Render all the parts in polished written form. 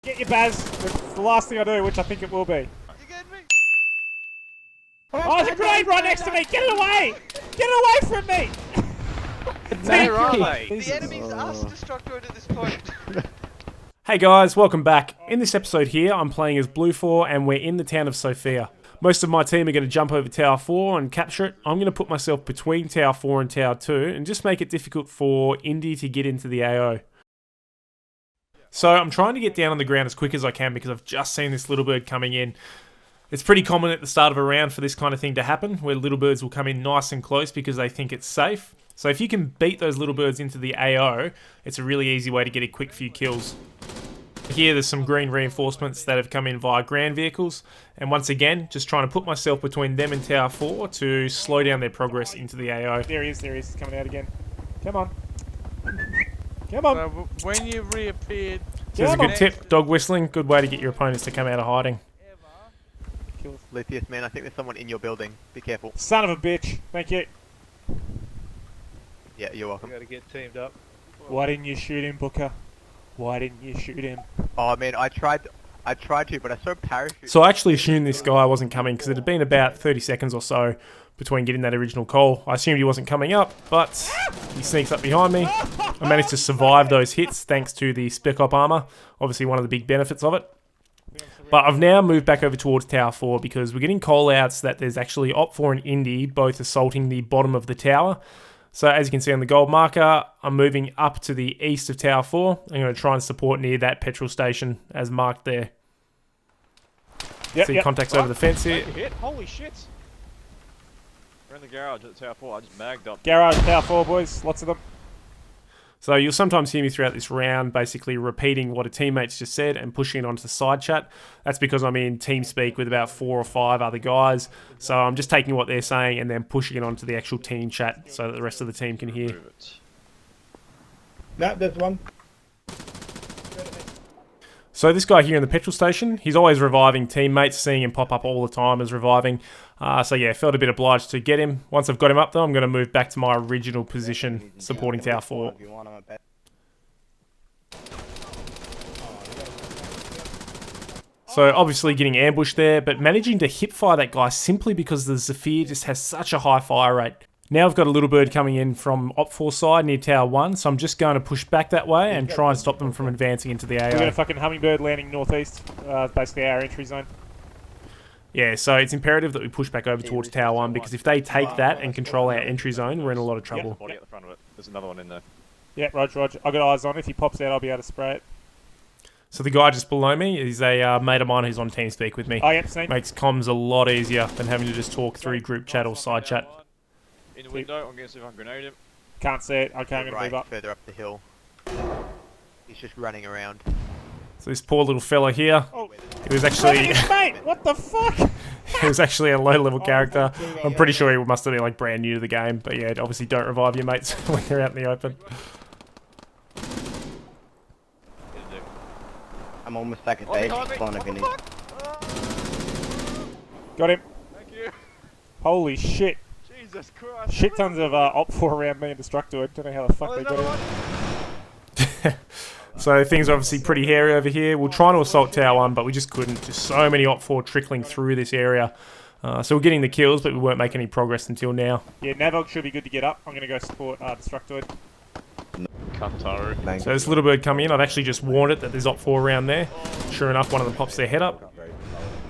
Get your Baz. It's the last thing I do, which I think it will be. You getting me? Oh, there's a grenade right next to me! Get it away! Get it away from me! Where are they? The enemy's us destructoid at this point. Hey guys, welcome back. In this episode here, I'm playing as Blue 4 and we're in the town of Sofia. Most of my team are going to jump over Tower 4 and capture it. I'm going to put myself between Tower 4 and Tower 2 and just make it difficult for Indy to get into the AO. So I'm trying to get down on the ground as quick as I can because I've just seen this little bird coming in. It's pretty common at the start of a round for this kind of thing to happen, where little birds will come in nice and close because they think it's safe. So if you can beat those little birds into the AO, it's a really easy way to get a quick few kills. Here there's some green reinforcements that have come in via ground vehicles, and once again, just trying to put myself between them and Tower 4 to slow down their progress into the AO. There he is, he's coming out again. Come on. Come on. So when you reappeared... So there's a good tip, dog whistling, good way to get your opponents to come out of hiding. Lucius, man, I think there's someone in your building. Be careful. Son of a bitch. Thank you. Yeah, you're welcome. You gotta get teamed up. Why didn't you shoot him, Booker? Why didn't you shoot him? Oh man, I tried to, but I saw a parachute. So I actually assumed this guy wasn't coming because it had been about 30 seconds or so between getting that original call. I assumed he wasn't coming up, but he sneaks up behind me. I managed to survive those hits thanks to the Spec Op armor, obviously one of the big benefits of it. But I've now moved back over towards Tower 4 because we're getting call-outs that there's actually Op 4 and Indy both assaulting the bottom of the tower. So as you can see on the gold marker, I'm moving up to the east of Tower 4. I'm going to try and support near that petrol station as marked there. See contacts over the fence here. Hit. Holy shit! We're in the garage at Tower 4. I just magged up. Garage, Tower 4, boys. Lots of them. So you'll sometimes hear me throughout this round basically repeating what a teammate's just said and pushing it onto the side chat. That's because I'm in TeamSpeak with about 4 or 5 other guys. So I'm just taking what they're saying and then pushing it onto the actual team chat so that the rest of the team can hear. No, there's one. So this guy here in the petrol station, he's always reviving teammates, seeing him pop up all the time as reviving. So yeah, felt a bit obliged to get him. Once I've got him up though, I'm going to move back to my original position, supporting Tower 4. So obviously getting ambushed there, but managing to hipfire that guy simply because the Zephyr just has such a high fire rate. Now I've got a little bird coming in from Op 4 side near Tower 1, so I'm just going to push back that way and try and stop them from advancing into the AO. We've got a fucking hummingbird landing northeast, basically our entry zone. Yeah, so it's imperative that we push back over towards Tower 1 because if they take that and control our entry zone, we're in a lot of trouble. Body at the front of it. There's another one in there. Yeah, Roger. I've got eyes on. If he pops out, I'll be able to spray it. So the guy just below me is a mate of mine who's on TeamSpeak with me. Oh, yep, seen. Makes comms a lot easier than having to just talk through group chat or side chat. In the window, I'm going to see if I can grenade him. Can't see it. Okay, I'm going to move up. Further up the hill. He's just running around. So this poor little fella here, he was actually... Mate, what the fuck? He was actually a low-level character. I'm pretty sure he must have been like brand new to the game, but yeah, obviously don't revive your mates when you're out in the open. I'm almost back at base. Spawn if you need. Got him. Thank you. Holy shit. Jesus Christ. Shit tons of Op 4 around me and Destructoid. Don't know how the fuck they got him. So things are obviously pretty hairy over here. We're trying to assault Tower 1, but we just couldn't. Just so many Op 4 trickling through this area. So we're getting the kills, but we weren't making any progress until now. Yeah, Navog should be good to get up. I'm going to go support Destructoid. So this little bird coming in, I've actually just warned it that there's Op 4 around there. Sure enough, one of them pops their head up.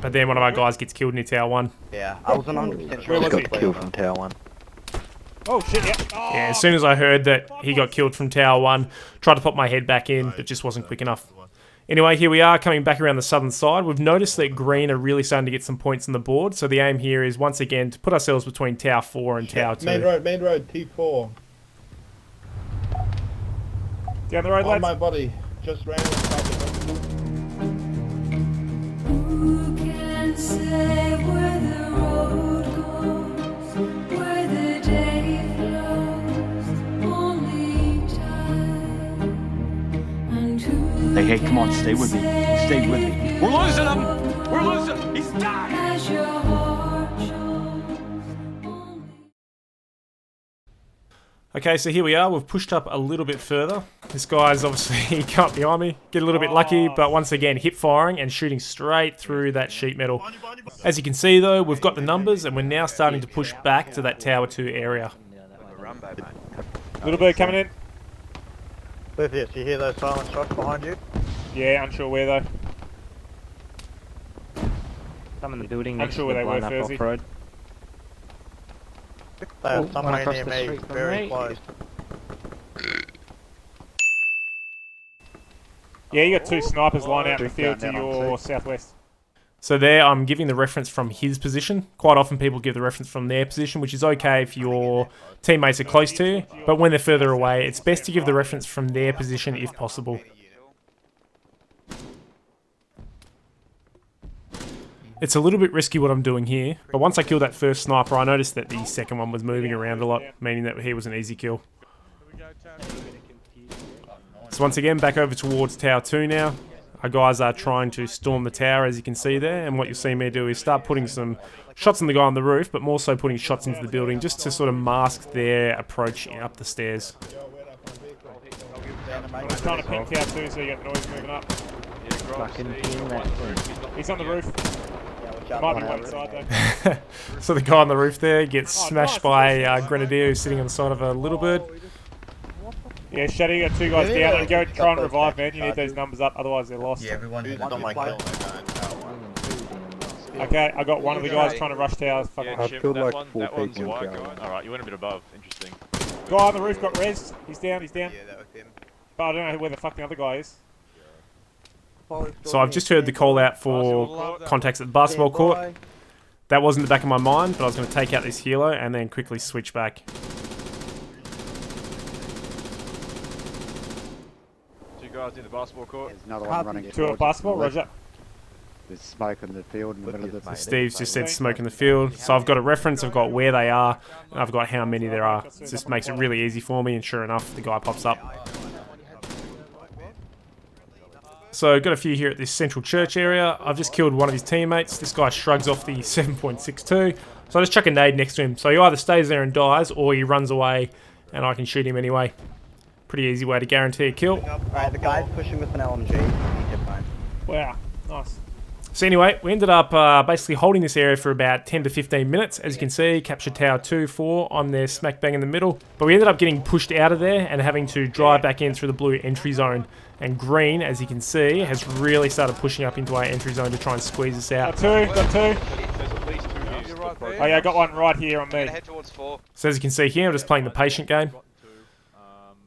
But then one of our guys gets killed near Tower 1. Yeah, I wasn't 100% sure he got killed from Tower 1. Oh shit, yeah. Oh. Yeah, as soon as I heard that he got killed from Tower 1, tried to pop my head back in, but just wasn't quick enough. Anyway, here we are coming back around the southern side. We've noticed that green are really starting to get some points on the board, so the aim here is once again to put ourselves between Tower 4 and Tower 2. Main road, T4. Down the road, On lads. my body. Just ran inside the road. Who can say where the road goes, where the day flows, only time. And who Hey, come on, stay with me. Stay with me. We're losing him! We're losing him! He's dying! as your heart shows, only Okay, so here we are. We've pushed up a little bit further. This guy's obviously come up behind me. Get a little bit lucky, but once again, hip firing and shooting straight through that sheet metal. As you can see though, we've got the numbers and we're now starting to push back to that Tower 2 area. Little bird coming in. Lucius, you hear those silent shots behind you? Yeah, unsure where though. Some in the building. Unsure where they were, Furzy. Somewhere near me, very close. Yeah, you got two snipers lying out in the field to your southwest. So there, I'm giving the reference from his position. Quite often people give the reference from their position, which is okay if your teammates are close to you, but when they're further away, it's best to give the reference from their position if possible. It's a little bit risky what I'm doing here, but once I killed that first sniper, I noticed that the second one was moving around a lot, meaning that he was an easy kill. So once again, back over towards Tower 2 now. Our guys are trying to storm the tower, as you can see there, and what you'll see me do is start putting some shots on the guy on the roof, but more so putting shots into the building, just to sort of mask their approach up the stairs. I'm just trying to ping Tower 2 so you get noise moving up. He's on the roof. Might be one inside though. So the guy on the roof there gets smashed by a Grenadier who's sitting on the side of a little bird. Yeah, Shadow, you got two guys down. Go try and revive, man. You need those numbers up, otherwise they're lost. Yeah, everyone is on my kill. Okay, I got one of the guys trying to rush towers. Yeah, Chip, that one's white guy. Alright, you went a bit above. Interesting. Guy on the roof got rezzed. He's down, he's down. Yeah, that was him. But I don't know where the fuck the other guy is. So I've just heard the call out for contacts at the basketball court. That was in the back of my mind, but I was going to take out this helo and then quickly switch back. Two guys in the basketball court. There's another one running Two at basketball, roger. There's smoke in the field in the middle of the... Steve's just said smoke in the field. So I've got a reference, I've got where they are, and I've got how many there are. It just makes it really easy for me, and sure enough, the guy pops up. So got a few here at this central church area. I've just killed one of his teammates. This guy shrugs off the 7.62. So I just chuck a nade next to him. So he either stays there and dies, or he runs away, and I can shoot him anyway. Pretty easy way to guarantee a kill. Alright, the guy's pushing with an LMG. Wow, nice. So anyway, we ended up basically holding this area for about 10 to 15 minutes. As you can see, captured Tower 2, 4 on there smack bang in the middle. But we ended up getting pushed out of there and having to drive back in through the blue entry zone. And green, as you can see, has really started pushing up into our entry zone to try and squeeze us out. Got two. There's at least two here. Oh yeah, I got one right here on me. Head towards 4. So as you can see here, I'm just playing the patient game.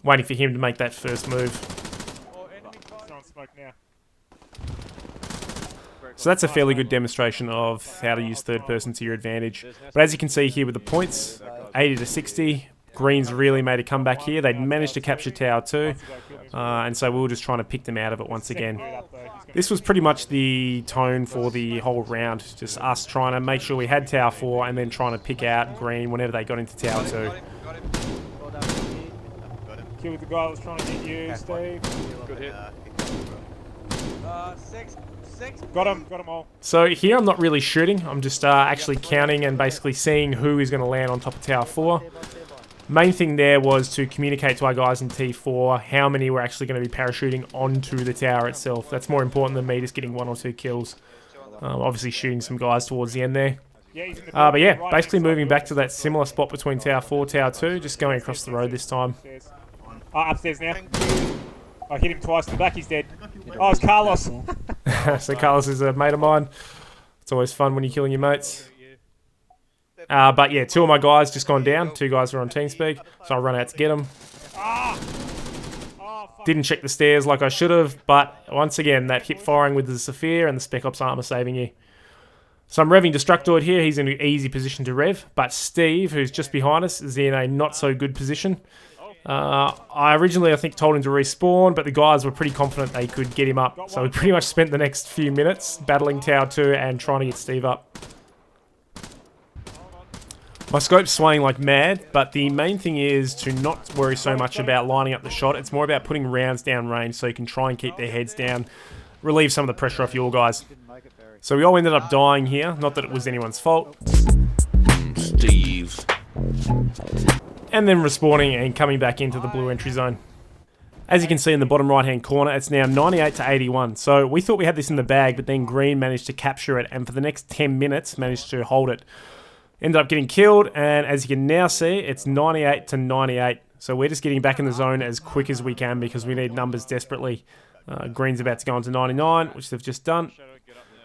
Waiting for him to make that first move. Throwing smoke now. So that's a fairly good demonstration of how to use third person to your advantage. But as you can see here with the points, 80 to 60, Green's really made a comeback here. They'd managed to capture Tower 2, and so we were just trying to pick them out of it once again. This was pretty much the tone for the whole round, just us trying to make sure we had Tower 4 and then trying to pick out Green whenever they got into Tower 2. Killed the guy that was trying to get you, Steve. Good hit. Got him all. So here I'm not really shooting, I'm just actually counting and basically seeing who is going to land on top of Tower 4. Main thing there was to communicate to our guys in T4 how many were actually going to be parachuting onto the tower itself. That's more important than me just getting 1 or 2 kills. Obviously shooting some guys towards the end there. But yeah, basically moving back to that similar spot between Tower 4 and Tower 2, just going across the road this time. Upstairs now. I hit him twice in the back, he's dead. Oh, it's Carlos. So Carlos is a mate of mine. It's always fun when you're killing your mates. But yeah, 2 of my guys just gone down. 2 guys were on TeamSpeak, so I run out to get them. Didn't check the stairs like I should have, but once again, that hip firing with the Sophia and the Spec Ops Arma saving you. So I'm revving Destructoid here. He's in an easy position to rev, but Steve, who's just behind us, is in a not so good position. I originally, I think, told him to respawn, but the guys were pretty confident they could get him up. So we pretty much spent the next few minutes battling Tower 2 and trying to get Steve up. My scope's swaying like mad, but the main thing is to not worry so much about lining up the shot. It's more about putting rounds down range so you can try and keep their heads down, relieve some of the pressure off your guys. So we all ended up dying here, not that it was anyone's fault. Steve. and then respawning and coming back into the blue entry zone. As you can see in the bottom right hand corner, it's now 98 to 81. So we thought we had this in the bag, but then green managed to capture it, and for the next 10 minutes managed to hold it. Ended up getting killed, and as you can now see, it's 98 to 98. So we're just getting back in the zone as quick as we can because we need numbers desperately. Green's about to go on to 99, which they've just done.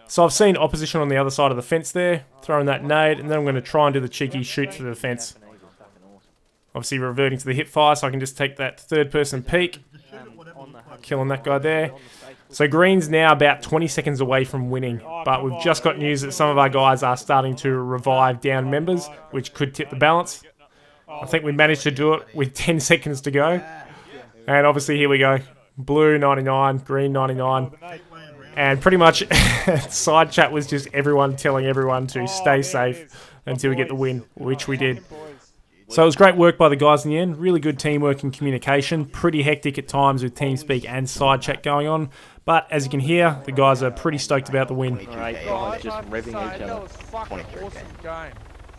So I've seen opposition on the other side of the fence there, throwing that nade, and then I'm going to try and do the cheeky shoot through the fence. Obviously reverting to the hip fire, so I can just take that third person peek. Killing that guy there. So green's now about 20 seconds away from winning, but we've just got news that some of our guys are starting to revive down members, which could tip the balance. I think we managed to do it with 10 seconds to go. And obviously here we go. Blue 99, green 99. And pretty much side chat was just everyone telling everyone to stay safe until we get the win, which we did. So it was great work by the guys in the end. Really good teamwork and communication. Pretty hectic at times with TeamSpeak and side chat going on. But as you can hear, the guys are pretty stoked about the win. Alright, guys, just revving each That other. was fucking awesome game.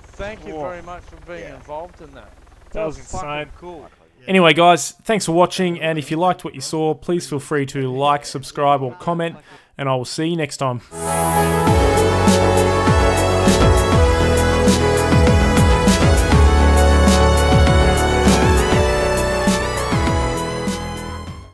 Thank you very much for being involved in that. That was fucking insane. cool. Anyway, guys, thanks for watching. And if you liked what you saw, please feel free to like, subscribe, or comment. And I will see you next time.